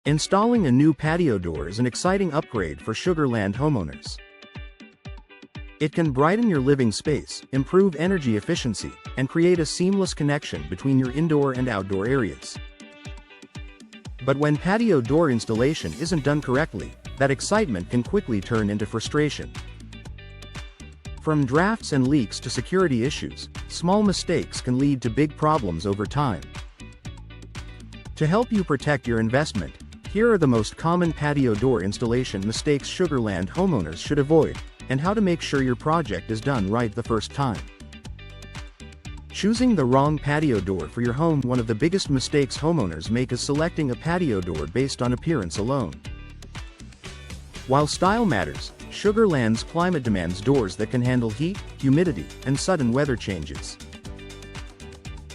Installing a new patio door is an exciting upgrade for Sugar Land homeowners. It can brighten your living space, improve energy efficiency, and create a seamless connection between your indoor and outdoor areas. But when patio door installation isn't done correctly, that excitement can quickly turn into frustration. From drafts and leaks to security issues, small mistakes can lead to big problems over time. To help you protect your investment, here are the most common patio door installation mistakes Sugar Land homeowners should avoid, and how to make sure your project is done right the first time. Choosing the wrong patio door for your home. One of the biggest mistakes homeowners make is selecting a patio door based on appearance alone. While style matters, Sugar Land's climate demands doors that can handle heat, humidity, and sudden weather changes.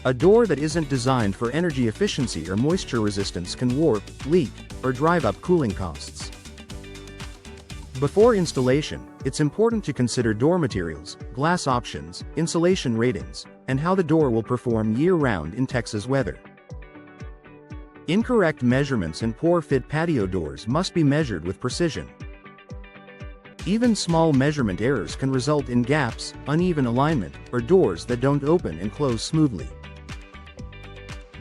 A door that isn't designed for energy efficiency or moisture resistance can warp, leak, or drive up cooling costs. Before installation, it's important to consider door materials, glass options, insulation ratings, and how the door will perform year-round in Texas weather. Incorrect measurements and poor fit patio doors must be measured with precision. Even small measurement errors can result in gaps, uneven alignment, or doors that don't open and close smoothly.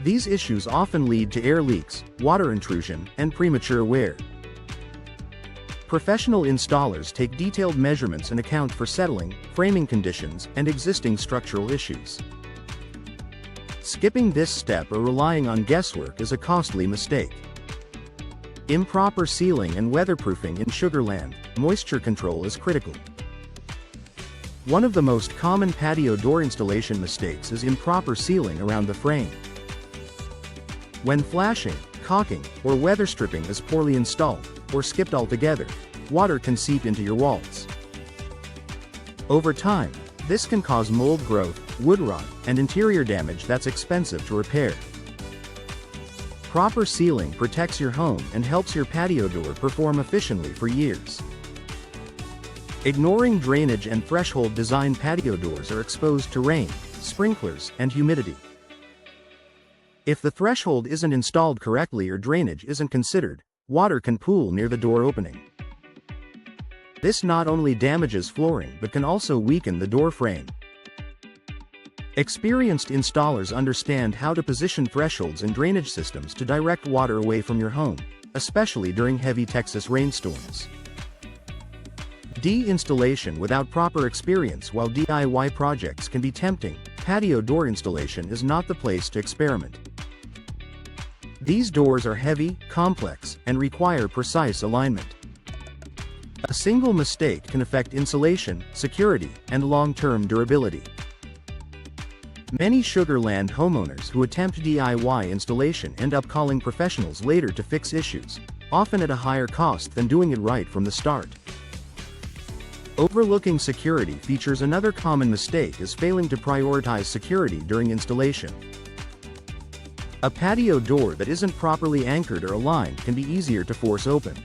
These issues often lead to air leaks, water intrusion, and premature wear. Professional installers take detailed measurements and account for settling, framing conditions, and existing structural issues. Skipping this step or relying on guesswork is a costly mistake. Improper sealing and weatherproofing. In Sugar Land, moisture control is critical. One of the most common patio door installation mistakes is improper sealing around the frame. When flashing, caulking, or weather stripping is poorly installed, or skipped altogether, water can seep into your walls. Over time, this can cause mold growth, wood rot, and interior damage that's expensive to repair. Proper sealing protects your home and helps your patio door perform efficiently for years. Ignoring drainage and threshold design. Patio doors are exposed to rain, sprinklers, and humidity. If the threshold isn't installed correctly or drainage isn't considered, water can pool near the door opening. This not only damages flooring but can also weaken the door frame. Experienced installers understand how to position thresholds and drainage systems to direct water away from your home, especially during heavy Texas rainstorms. De-installation without proper experience. While DIY projects can be tempting, patio door installation is not the place to experiment. These doors are heavy, complex, and require precise alignment. A single mistake can affect insulation, security, and long-term durability. Many Sugar Land homeowners who attempt DIY installation end up calling professionals later to fix issues, often at a higher cost than doing it right from the start. Overlooking security features. Another common mistake is failing to prioritize security during installation. A patio door that isn't properly anchored or aligned can be easier to force open.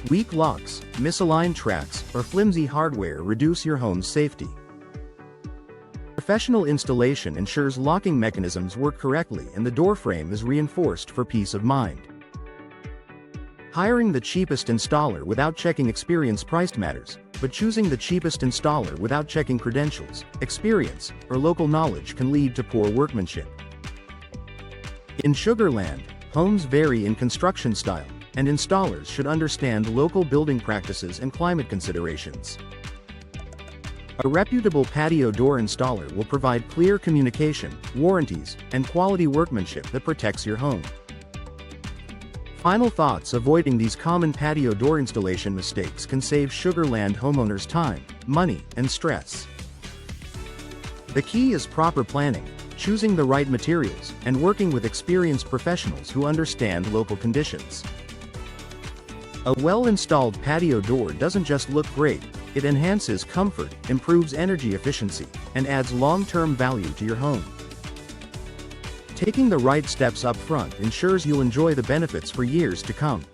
Weak locks, misaligned tracks, or flimsy hardware reduce your home's safety. Professional installation ensures locking mechanisms work correctly and the door frame is reinforced for peace of mind. Hiring the cheapest installer without checking experience. Price matters, but choosing the cheapest installer without checking credentials, experience, or local knowledge can lead to poor workmanship. In Sugar Land, homes vary in construction style, and installers should understand local building practices and climate considerations. A reputable patio door installer will provide clear communication, warranties, and quality workmanship that protects your home. Final thoughts. Avoiding these common patio door installation mistakes can save Sugar Land homeowners time, money, and stress. The key is proper planning, choosing the right materials, and working with experienced professionals who understand local conditions. A well-installed patio door doesn't just look great, it enhances comfort, improves energy efficiency, and adds long-term value to your home. Taking the right steps up front ensures you'll enjoy the benefits for years to come.